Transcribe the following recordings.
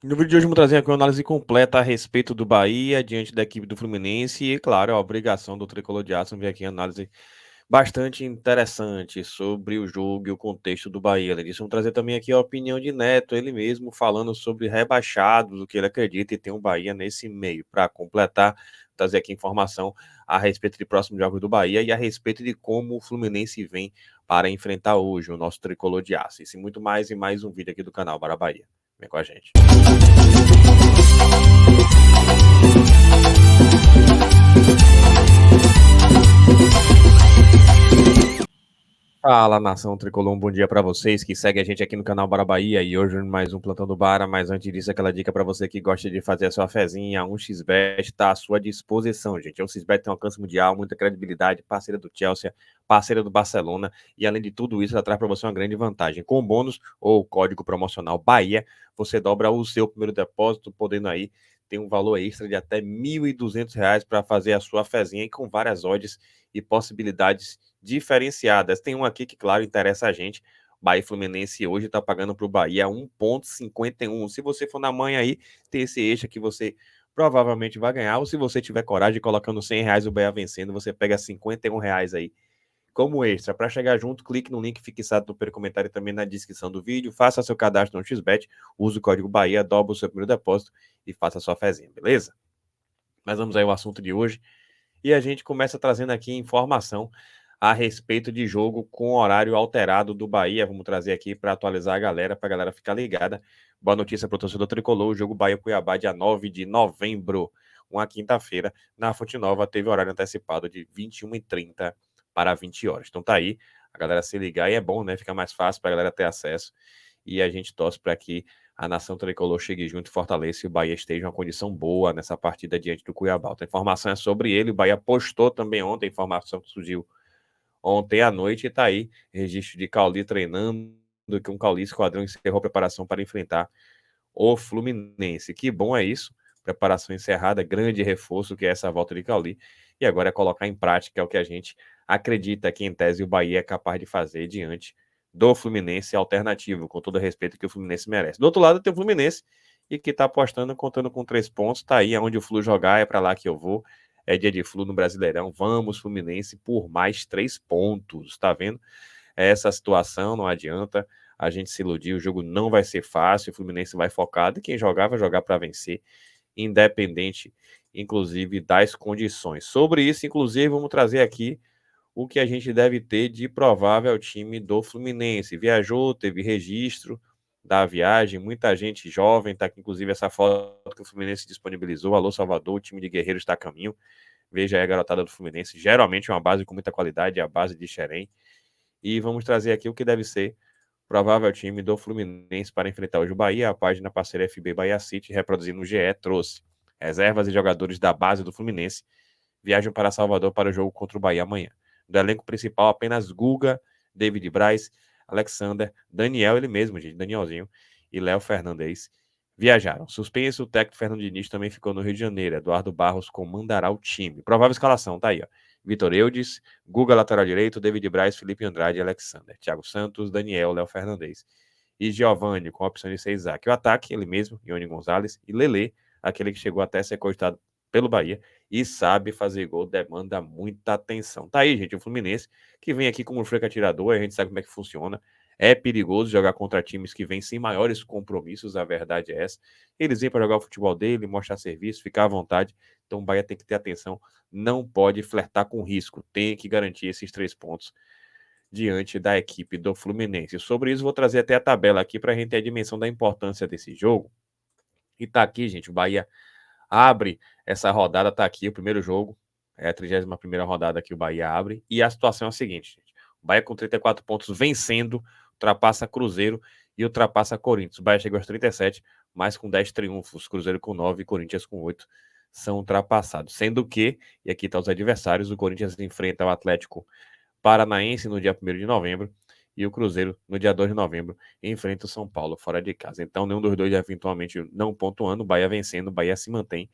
No vídeo de hoje, vamos trazer aqui uma análise completa a respeito do Bahia diante da equipe do Fluminense e, claro, a obrigação do Tricolor de Aço ver aqui uma análise bastante interessante sobre o jogo e o contexto do Bahia. Além disso, vamos trazer também aqui a opinião de Neto, ele mesmo falando sobre rebaixados, o que ele acredita e tem um Bahia nesse meio. Para completar, trazer aqui informação a respeito de próximos jogos do Bahia e a respeito de como o Fluminense vem para enfrentar hoje o nosso Tricolor de Aço. Isso e muito mais em mais um vídeo aqui do canal Bara Bahia. Vem com a gente. Fala, nação tricolor, um bom dia para vocês que seguem a gente aqui no canal Bara Bahia e hoje mais um plantão do Bara, mas antes disso aquela dica para você que gosta de fazer a sua fezinha, a 1xBet está à sua disposição, gente. A 1xBet tem um alcance mundial, muita credibilidade, parceira do Chelsea, parceira do Barcelona e além de tudo isso, ela traz para você uma grande vantagem. Com bônus ou código promocional Bahia, você dobra o seu primeiro depósito, podendo aí ter um valor extra de até R$ 1.200 para fazer a sua fezinha e com várias odds e possibilidades diferenciadas. Tem um aqui que, claro, interessa a gente. Bahia e Fluminense hoje está pagando para o Bahia 1,51. Se você for na manhã aí, tem esse extra que você provavelmente vai ganhar. Ou se você tiver coragem, colocando R$ 100 o Bahia vencendo, você pega R$ 51 aí como extra. Para chegar junto, clique no link fixado no primeiro comentário e também na descrição do vídeo. Faça seu cadastro no XBET, use o código Bahia, dobra o seu primeiro depósito e faça a sua fezinha, beleza? Mas vamos aí ao assunto de hoje. E a gente começa trazendo aqui informação a respeito de jogo com horário alterado do Bahia. Vamos trazer aqui para atualizar a galera, para a galera ficar ligada. Boa notícia para o torcedor tricolor: o jogo Bahia-Cuiabá, dia 9 de novembro, uma quinta-feira, na Fonte Nova, teve horário antecipado de 21h30 para 20 horas. Então tá aí, a galera se ligar e é bom, né? Fica mais fácil para a galera ter acesso. E a gente torce para que a nação tricolor chegue junto e fortaleça e o Bahia esteja em uma condição boa nessa partida diante do Cuiabá. A informação é sobre ele, o Bahia postou também ontem, a informação que surgiu ontem à noite, e está aí, registro de Cauli treinando, que um Cauli Esquadrão encerrou a preparação para enfrentar o Fluminense. Que bom é isso, preparação encerrada, grande reforço que é essa volta de Cauli, e agora é colocar em prática o que a gente acredita que em tese o Bahia é capaz de fazer diante do Fluminense alternativo, com todo o respeito que o Fluminense merece. Do outro lado tem o Fluminense, e que está apostando, contando com 3 pontos, tá aí aonde o Flu jogar, é para lá que eu vou, é dia de Flu no Brasileirão, vamos Fluminense por mais 3 pontos, tá vendo? Essa situação, não adianta a gente se iludir, o jogo não vai ser fácil, o Fluminense vai focado, e quem jogar vai jogar para vencer, independente, inclusive, das condições. Sobre isso, inclusive, vamos trazer aqui o que a gente deve ter de provável time do Fluminense. Viajou, teve registro da viagem, muita gente jovem, tá aqui inclusive essa foto que o Fluminense disponibilizou. Alô Salvador, o time de Guerreiros está a caminho. Veja aí a garotada do Fluminense, geralmente uma base com muita qualidade, é a base de Xerém. E vamos trazer aqui o que deve ser provável time do Fluminense para enfrentar hoje o Bahia. A página parceira FB Bahia City, reproduzindo o GE, trouxe reservas e jogadores da base do Fluminense viajam para Salvador para o jogo contra o Bahia amanhã. Do elenco principal, apenas Guga, David Braz, Alexander, Daniel, ele mesmo, gente, Danielzinho, e Léo Fernandes viajaram. Suspenso, o técnico Fernando Diniz também ficou no Rio de Janeiro. Eduardo Barros comandará o time. Provável escalação, tá aí, ó. Vitor Eudes, Guga lateral direito, David Braz, Felipe Andrade e Alexander. Thiago Santos, Daniel, Léo Fernandes. E Giovanni, com a opção de ser Isaac. O ataque, ele mesmo, Ione Gonzalez. E Lele, aquele que chegou até a ser cogitado pelo Bahia e sabe fazer gol, demanda muita atenção. Tá aí, gente, o Fluminense, que vem aqui como um franco atirador, a gente sabe como é que funciona. É perigoso jogar contra times que vêm sem maiores compromissos, a verdade é essa. Eles vêm para jogar o futebol dele, mostrar serviço, ficar à vontade. Então o Bahia tem que ter atenção, não pode flertar com risco, tem que garantir esses 3 pontos diante da equipe do Fluminense. Sobre isso, vou trazer até a tabela aqui para a gente ter a dimensão da importância desse jogo. E tá aqui, gente, o Bahia abre essa rodada, tá aqui o primeiro jogo, é a 31ª rodada que o Bahia abre, e a situação é a seguinte, gente. O Bahia com 34 pontos vencendo, ultrapassa Cruzeiro e ultrapassa Corinthians. O Bahia chegou aos 37, mas com 10 triunfos, Cruzeiro com 9 e Corinthians com 8 são ultrapassados. Sendo que, e aqui estão os adversários, o Corinthians enfrenta o Atlético Paranaense no dia 1º de novembro, e o Cruzeiro, no dia 2 de novembro, enfrenta o São Paulo fora de casa. Então, nenhum dos dois eventualmente não pontuando, o Bahia vencendo, o Bahia se mantém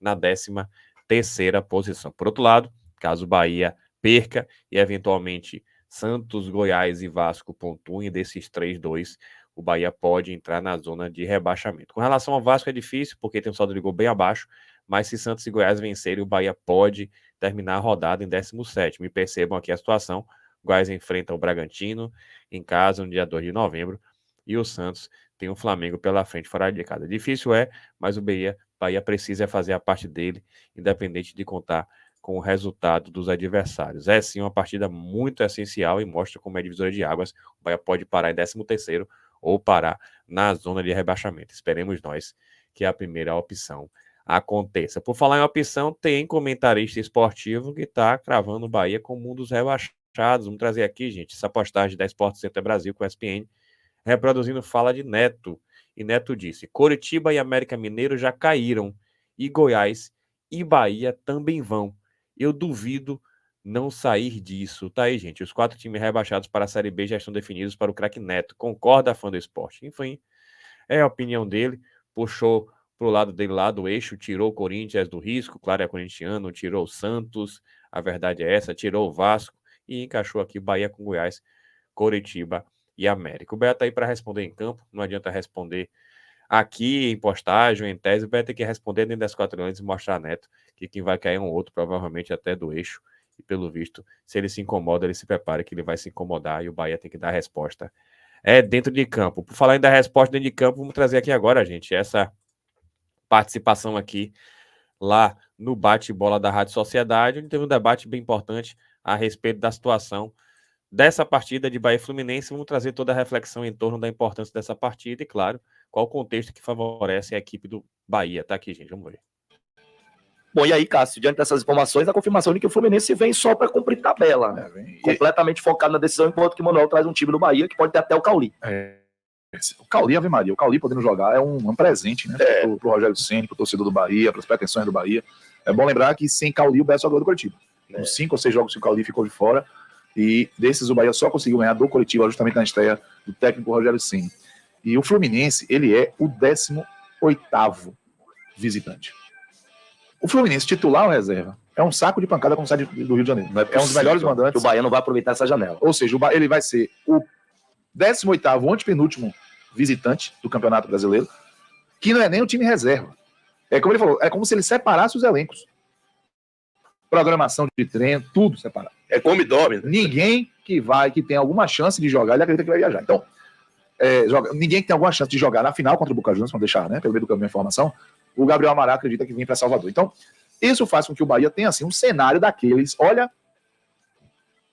na 13ª posição. Por outro lado, caso o Bahia perca e eventualmente Santos, Goiás e Vasco pontuem desses 3, 2, o Bahia pode entrar na zona de rebaixamento. Com relação ao Vasco é difícil, porque tem um saldo de gol bem abaixo, mas se Santos e Goiás vencerem, o Bahia pode terminar a rodada em 17º. E percebam aqui a situação, o Goiás enfrenta o Bragantino em casa no dia 2 de novembro, e o Santos tem o Flamengo pela frente, fora de casa. Difícil mas o Bahia precisa fazer a parte dele, independente de contar com o resultado dos adversários. É sim uma partida muito essencial e mostra como é divisora de águas. O Bahia pode parar em 13º ou parar na zona de rebaixamento. Esperemos nós que a primeira opção aconteça. Por falar em opção, tem comentarista esportivo que está cravando o Bahia como um dos rebaixados. Vamos trazer aqui, gente, essa postagem da Sport Center Brasil com a ESPN, reproduzindo fala de Neto. E Neto disse: Coritiba e América Mineiro já caíram, e Goiás e Bahia também vão. Eu duvido não sair disso. Tá aí, gente. Os 4 times rebaixados para a Série B já estão definidos para o craque Neto. Concorda, fã do esporte? Enfim, é a opinião dele. Puxou pro lado dele lá do eixo, tirou o Corinthians do risco, claro, é corintiano, tirou o Santos, a verdade é essa, tirou o Vasco e encaixou aqui Bahia com Goiás, Coritiba e América. O Bahia tá aí para responder em campo, não adianta responder aqui em postagem, em tese, vai ter que responder dentro das 4 linhas e mostrar a Neto que quem vai cair é um outro, provavelmente até do eixo. E pelo visto, se ele se incomoda, ele se prepara que ele vai se incomodar e o Bahia tem que dar a resposta. É dentro de campo. Por falar em dar resposta dentro de campo, vamos trazer aqui agora, gente, essa participação aqui lá no bate-bola da Rádio Sociedade, onde teve um debate bem importante a respeito da situação dessa partida de Bahia e Fluminense. Vamos trazer toda a reflexão em torno da importância dessa partida e, claro, qual o contexto que favorece a equipe do Bahia. Tá aqui, gente, vamos ver. Bom, e aí, Cássio, diante dessas informações, a confirmação de que o Fluminense vem só para cumprir tabela, né? Completamente focado na decisão, enquanto que o Manuel traz um time do Bahia que pode ter até o Cauli. O Cauli, Ave Maria, o Cauli podendo jogar é um presente, né? Pro Rogério Ceni, pro torcedor do Bahia, para as pretensões do Bahia. É bom lembrar que sem Cauli o Bahia só ganhou do Coritiba. Uns 5 ou 6 jogos que o Cauli ficou de fora, e desses o Bahia só conseguiu ganhar do Coritiba justamente na estreia do técnico Rogério Ceni. E o Fluminense, ele é o 18º visitante. O Fluminense, titular ou reserva, é um saco de pancada como sai do Rio de Janeiro. É um dos melhores mandantes. O Bahia não vai aproveitar essa janela. Ou seja, ele vai ser o 18º, antepenúltimo visitante do Campeonato Brasileiro, que não é nem o time reserva. É como ele falou, é como se ele separasse os elencos. Programação de treino, tudo separado. É come e dorme. Ninguém que tem alguma chance de jogar, ele acredita que vai viajar. Então, ninguém que tem alguma chance de jogar na final contra o Boca Juniors, vamos deixar, né, pelo meio do caminho a informação, o Gabriel Amaral acredita que vem para Salvador. Então, isso faz com que o Bahia tenha, assim, um cenário daqueles, olha,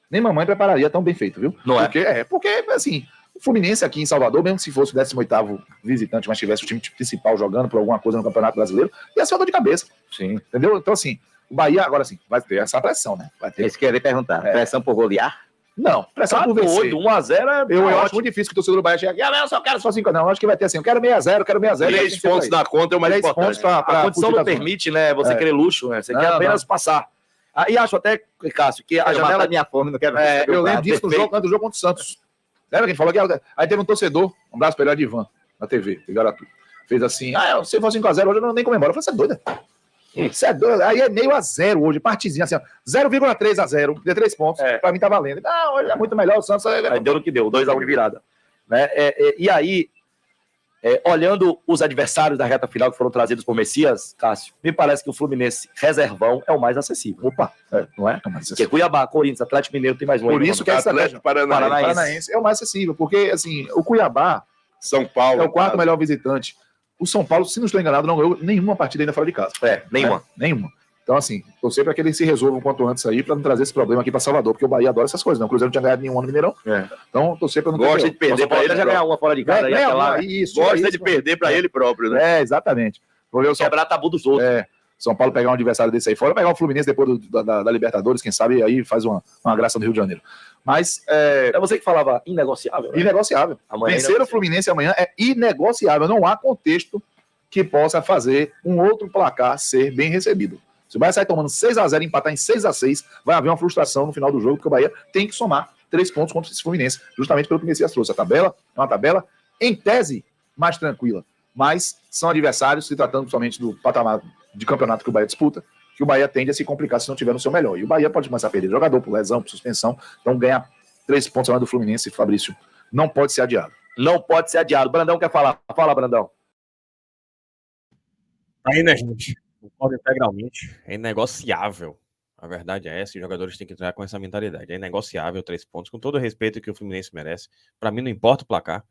nem mamãe prepararia tão bem feito, viu? Não é? Porque, assim, o Fluminense aqui em Salvador, mesmo se fosse o 18º visitante, mas tivesse o time principal jogando por alguma coisa no Campeonato Brasileiro, ia ser uma dor de cabeça. Sim. Entendeu? Então, assim, o Bahia, agora sim, vai ter essa pressão, né? Vai ter. Eles querem perguntar, pressão por golear? Não, pressão por vencer. 1x0 eu acho muito difícil que o torcedor do Bahia chegue aqui, eu só quero só 5. Não, eu acho que vai ter assim, eu quero 6x0, eu quero 6x0. 3 pontos da conta é o mais importante. A condição não permite, né, você querer luxo, né? Você quer apenas passar. E acho até, Cássio, que a janela... minha fome, não quero... eu lembro disso no jogo contra o Santos. Lembra quem falou que... Aí teve um torcedor, um abraço pra ele, Adivan, na TV, de Garatu. Fez assim, se for 5x0 hoje eu não nem comemoro. Eu falei, você é doida? Isso é doido. Aí é 0,5 hoje, partezinha assim, 0,3-0, de 3 pontos. Pra mim tá valendo. Não, hoje é muito melhor o Santos. Aí deu no que deu, 2x1 de virada. Né? E aí, olhando os adversários da reta final que foram trazidos por Messias, Cássio, me parece que o Fluminense reservão é o mais acessível. Opa, não é? Porque Cuiabá, Corinthians, Atlético Mineiro tem mais um. Por isso que é Atlético Paranaense é o mais acessível, porque assim, o Cuiabá, São Paulo, é o 4º melhor visitante. O São Paulo, se não estou enganado, não ganhou nenhuma partida ainda fora de casa. Nenhuma. Nenhuma. Então, assim, torcer para que eles se resolvam quanto antes aí, para não trazer esse problema aqui para Salvador, porque o Bahia adora essas coisas, né? O Cruzeiro não tinha ganhado nenhum ano no Mineirão. Então, torcer para não Gosta de perder para ele, já ganhar uma fora de casa. Gosta de perder para ele próprio, né? Exatamente. Vou ver o quebrar tabu dos outros. São Paulo pegar um adversário desse aí fora, pegar o Fluminense depois da Libertadores, quem sabe aí faz uma graça no Rio de Janeiro. Mas é você que falava inegociável. Né? Inegociável. Vencer o Fluminense amanhã é inegociável. Não há contexto que possa fazer um outro placar ser bem recebido. Se o Bahia sair tomando 6x0 e empatar em 6x6, vai haver uma frustração no final do jogo, porque o Bahia tem que somar 3 pontos contra esse Fluminense, justamente pelo que o Messias trouxe. A tabela é uma tabela, em tese, mais tranquila, mas são adversários, se tratando somente do patamar de campeonato que o Bahia disputa, que o Bahia tende a se complicar se não tiver no seu melhor. E o Bahia pode começar a perder jogador por lesão, por suspensão, então ganhar 3 pontos a mais do Fluminense, Fabrício, não pode ser adiado. não pode ser adiado. Brandão quer falar? Fala, Brandão. Aí, né, gente? Concordo integralmente. É inegociável. A verdade é essa, os jogadores têm que entrar com essa mentalidade. É inegociável 3 pontos, com todo o respeito que o Fluminense merece. Para mim, não importa o placar.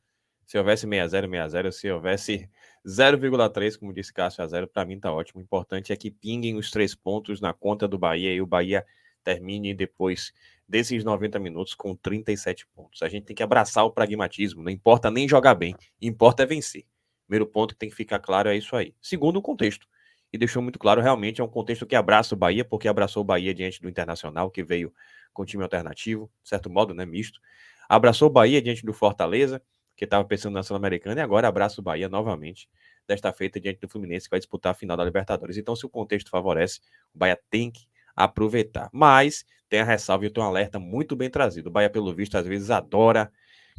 Se houvesse 6-0, 6-0, se houvesse 0,3, como disse Cássio, a 0, para mim tá ótimo. O importante é que pinguem os 3 pontos na conta do Bahia e o Bahia termine depois desses 90 minutos com 37 pontos. A gente tem que abraçar o pragmatismo, não importa nem jogar bem, importa é vencer. Primeiro ponto que tem que ficar claro é isso aí. Segundo, o contexto. E deixou muito claro, realmente é um contexto que abraça o Bahia, porque abraçou o Bahia diante do Internacional, que veio com time alternativo, de certo modo, né, misto. Abraçou o Bahia diante do Fortaleza, que estava pensando na Sul-Americana, e agora abraça o Bahia novamente, desta feita diante do Fluminense, que vai disputar a final da Libertadores. Então, se o contexto favorece, o Bahia tem que aproveitar. Mas tem a ressalva e tem um alerta muito bem trazido. O Bahia, pelo visto, às vezes adora,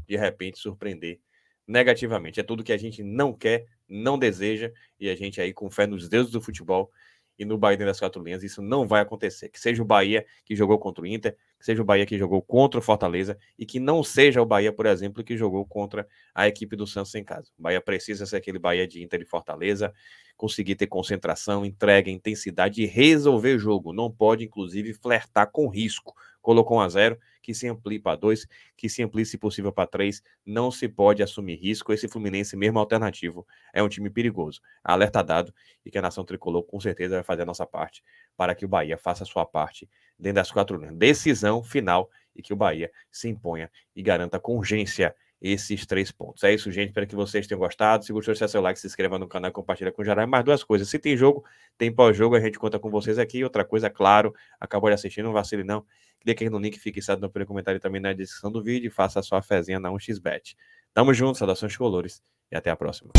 de repente, surpreender negativamente. É tudo que a gente não quer, não deseja, e a gente aí com fé nos deuses do futebol e no Bahia das Quatro Linhas, isso não vai acontecer. Que seja o Bahia que jogou contra o Inter, que seja o Bahia que jogou contra o Fortaleza e que não seja o Bahia, por exemplo, que jogou contra a equipe do Santos em casa. O Bahia precisa ser aquele Bahia de Inter e Fortaleza, conseguir ter concentração, entrega, intensidade e resolver o jogo. Não pode, inclusive, flertar com risco. Colocou 1-0, que se amplie para 2, que se amplie, se possível, para 3. Não se pode assumir risco. Esse Fluminense, mesmo alternativo, é um time perigoso. Alerta dado e que a nação tricolor com certeza vai fazer a nossa parte para que o Bahia faça a sua parte dentro das 4 linhas. Decisão final e que o Bahia se imponha e garanta com urgência esses 3 pontos. É isso, gente. Espero que vocês tenham gostado. Se gostou, deixa seu like, se inscreva no canal e compartilha com o geral. Mais 2 coisas. Se tem jogo, tem pós-jogo, a gente conta com vocês aqui. Outra coisa, claro, acabou de assistir, não vacile não. Clique aqui no link, fixado no primeiro comentário também na descrição do vídeo e faça a sua fezinha na 1xBet. Tamo junto, saudações colores e até a próxima.